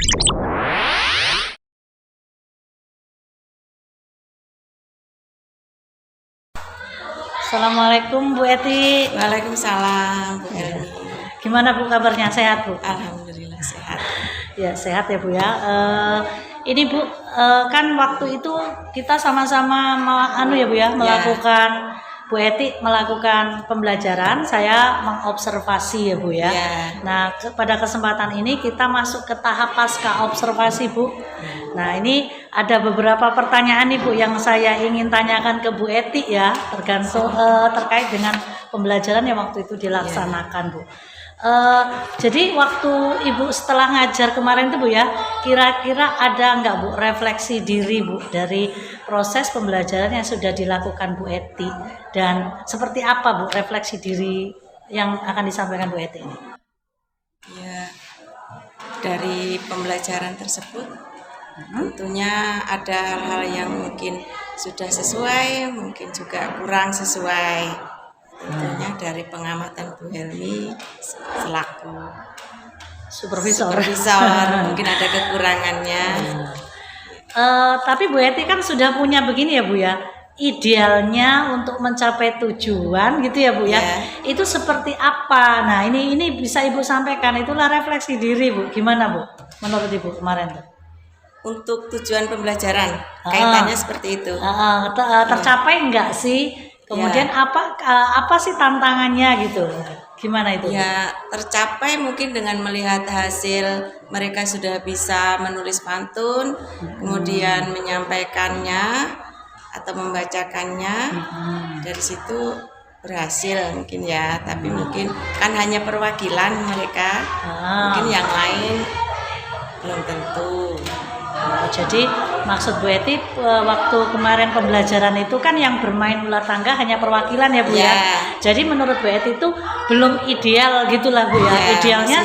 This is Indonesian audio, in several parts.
Assalamualaikum Bu Eti. Waalaikumsalam Bu Elmi. Gimana Bu kabarnya? Sehat Bu? Alhamdulillah sehat. Ya sehat ya Bu ya. Ini Bu kan waktu itu kita sama-sama ya Bu ya melakukan Bu Eti melakukan pembelajaran, saya mengobservasi ya Bu ya. Nah pada kesempatan ini kita masuk ke tahap pasca observasi Bu. Nah ini ada beberapa pertanyaan nih Bu yang saya ingin tanyakan ke Bu Eti ya, tergantung terkait dengan pembelajaran yang waktu itu dilaksanakan Bu. Jadi waktu Ibu setelah ngajar kemarin tuh Bu ya, kira-kira ada nggak Bu refleksi diri Bu dari proses pembelajaran yang sudah dilakukan Bu Eti, dan seperti apa Bu refleksi diri yang akan disampaikan Bu Eti ini? Ya, dari pembelajaran tersebut tentunya ada hal-hal yang mungkin sudah sesuai, mungkin juga kurang sesuai. Tentunya dari pengamatan Bu Helmi selaku supervisor mungkin ada kekurangannya. Tapi Bu Eti kan sudah punya begini ya Bu ya, idealnya untuk mencapai tujuan gitu ya Bu ya. Itu seperti apa? Nah ini bisa Ibu sampaikan, itulah refleksi diri Bu. Gimana Bu menurut Ibu kemarin tuh? Untuk tujuan pembelajaran kaitannya seperti itu. Tercapai enggak sih? Kemudian apa sih tantangannya gitu? Gimana itu? Ya tercapai mungkin dengan melihat hasil mereka sudah bisa menulis pantun, kemudian menyampaikannya atau membacakannya. Dari situ berhasil mungkin ya, tapi mungkin kan hanya perwakilan mereka, mungkin yang lain belum tentu. Jadi maksud Bu Eti waktu kemarin pembelajaran itu kan yang bermain ular tangga hanya perwakilan ya Bu ya. Jadi menurut Bu Eti itu belum ideal gitulah Bu ya. Idealnya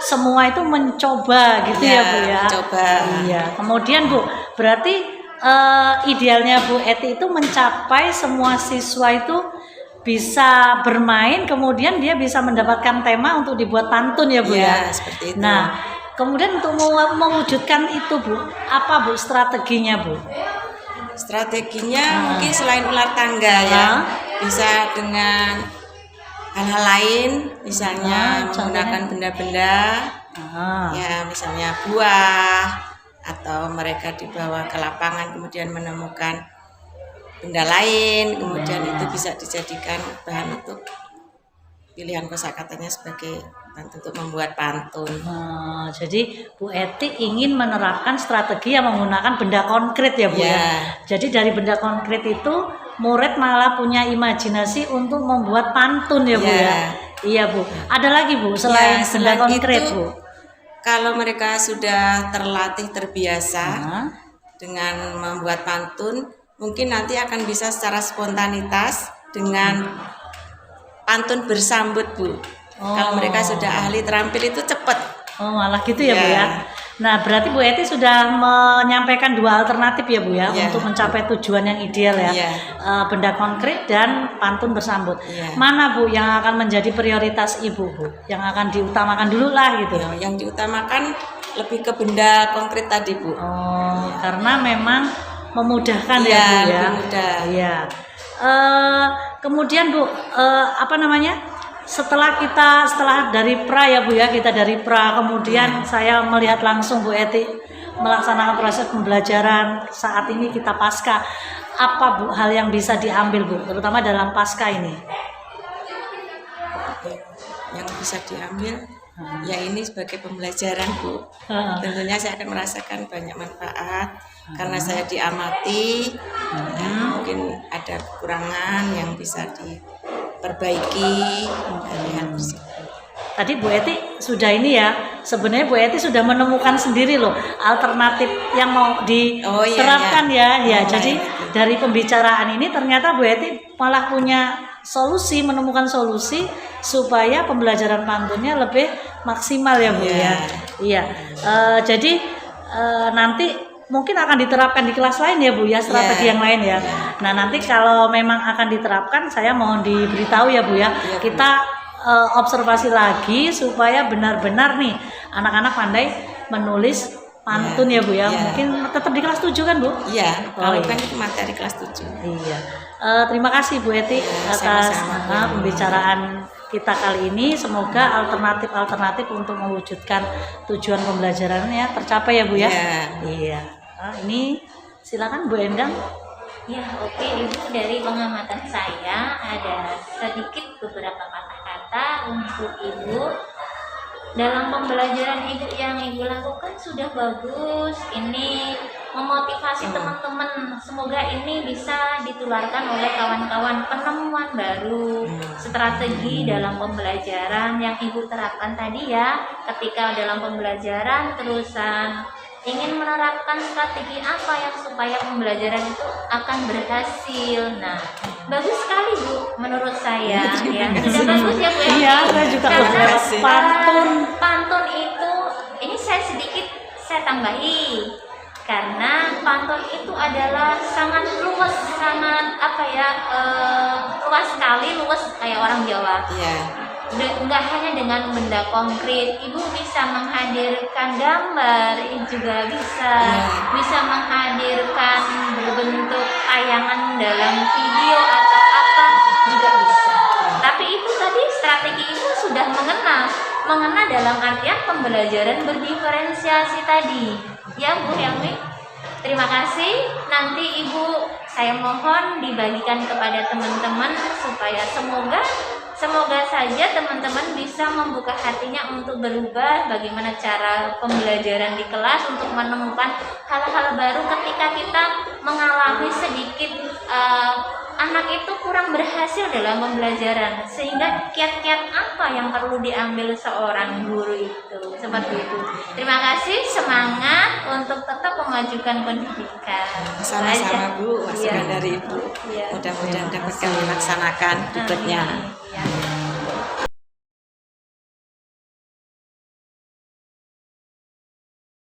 semua itu mencoba gitu ya Bu ya. Mencoba. Iya. Kemudian Bu, berarti idealnya Bu Eti itu mencapai semua siswa itu bisa bermain, kemudian dia bisa mendapatkan tema untuk dibuat pantun ya Bu ya. Seperti itu. Nah, kemudian untuk mewujudkan itu Bu, apa Bu strateginya Bu? Strateginya mungkin selain ular tangga ya, bisa dengan hal-hal lain, misalnya menggunakan benda-benda, ya misalnya buah, atau mereka dibawa ke lapangan kemudian menemukan benda lain, kemudian itu bisa dijadikan bahan untuk pilihan kosakatanya sebagai untuk membuat pantun. Jadi Bu Eti ingin menerapkan strategi yang menggunakan benda konkret ya Bu ya. Jadi dari benda konkret itu murid malah punya imajinasi untuk membuat pantun ya Bu ya. Iya Bu. Ada lagi Bu selain benda konkret itu, Bu? Kalau mereka sudah terlatih terbiasa dengan membuat pantun, mungkin nanti akan bisa secara spontanitas dengan pantun bersambut Bu. Kalau mereka sudah ahli terampil itu cepat. Malah gitu ya Bu ya. Nah berarti Bu Eti sudah menyampaikan dua alternatif ya Bu ya untuk mencapai tujuan yang ideal ya. Benda konkret dan pantun bersambut. Mana Bu yang akan menjadi prioritas Ibu Bu? Yang akan diutamakan dulu lah gitu. Yang diutamakan lebih ke benda konkret tadi Bu. Karena memang memudahkan ya Bu ya. Mudah. Iya. Kemudian Bu setelah dari pra ya Bu ya, kita dari pra kemudian saya melihat langsung Bu Eti melaksanakan proses pembelajaran saat ini kita pasca. Apa Bu hal yang bisa diambil Bu, terutama dalam pasca ini? Yang bisa diambil ya ini sebagai pembelajaran Bu. Tentunya saya akan merasakan banyak manfaat karena saya diamati. Mungkin ada kekurangan yang bisa diperbaiki dari hal tersebut. Tadi Bu Eti sudah ini ya, sebenarnya Bu Eti sudah menemukan sendiri loh alternatif yang mau diterapkan jadi dari pembicaraan ini ternyata Bu Eti malah punya solusi, menemukan solusi supaya pembelajaran pantunnya lebih maksimal ya Bu ya. Iya. Jadi nanti mungkin akan diterapkan di kelas lain ya Bu ya, strategi yang lain ya. Nah nanti kalau memang akan diterapkan saya mohon diberitahu ya Bu ya. Kita observasi lagi supaya benar-benar nih anak-anak pandai menulis pantun ya Bu ya. Iya. Mungkin tetap di kelas 7 kan Bu? Iya, Oh, kalau iya. kan itu materi kelas 7. Iya. Terima kasih Bu Eti atas sama-sama. pembicaraan kita kali ini. Semoga alternatif untuk mewujudkan tujuan pembelajarannya tercapai ya Bu ya. Iya. Iya. Ini silakan Bu Endang. Ya, oke Ibu, dari pengamatan saya ada sedikit beberapa kata-kata untuk Ibu. Dalam pembelajaran Ibu yang Ibu lakukan sudah bagus. Ini memotivasi teman-teman. Semoga ini bisa ditularkan oleh kawan-kawan penemuan baru, strategi dalam pembelajaran yang Ibu terapkan tadi ya. Ketika dalam pembelajaran terusan ingin menerapkan strategi apa yang supaya pembelajaran itu akan berhasil. Nah, bagus sekali Bu menurut saya ya. Sudah bagus ya Bu ya. Iya, saya juga Karena lewat pantun. pantun itu ini saya tambahi. Karena pantun itu adalah sangat luas, luas sekali, luas kayak orang Jawa. Iya. Enggak hanya dengan benda konkret, Ibu bisa menghadirkan gambar, juga bisa menghadirkan berbentuk tayangan dalam video atau apa juga bisa. Tapi itu tadi strategi Ibu sudah mengena dalam artian pembelajaran berdiferensiasi tadi. Ya Bu Helmi, terima kasih. Nanti Ibu saya mohon dibagikan kepada teman-teman supaya Semoga saja teman-teman bisa membuka hatinya untuk berubah bagaimana cara pembelajaran di kelas untuk menemukan hal-hal baru ketika kita mengalami sedikit anak itu kurang berhasil dalam pembelajaran, sehingga kiat-kiat apa yang perlu diambil seorang guru itu, seperti itu. Terima kasih, semangat untuk tetap memajukan pendidikan. Sama-sama Bu, masukan Iya. dari Ibu. Iya. Mudah-mudahan dapat kami laksanakan tugasnya. Ya.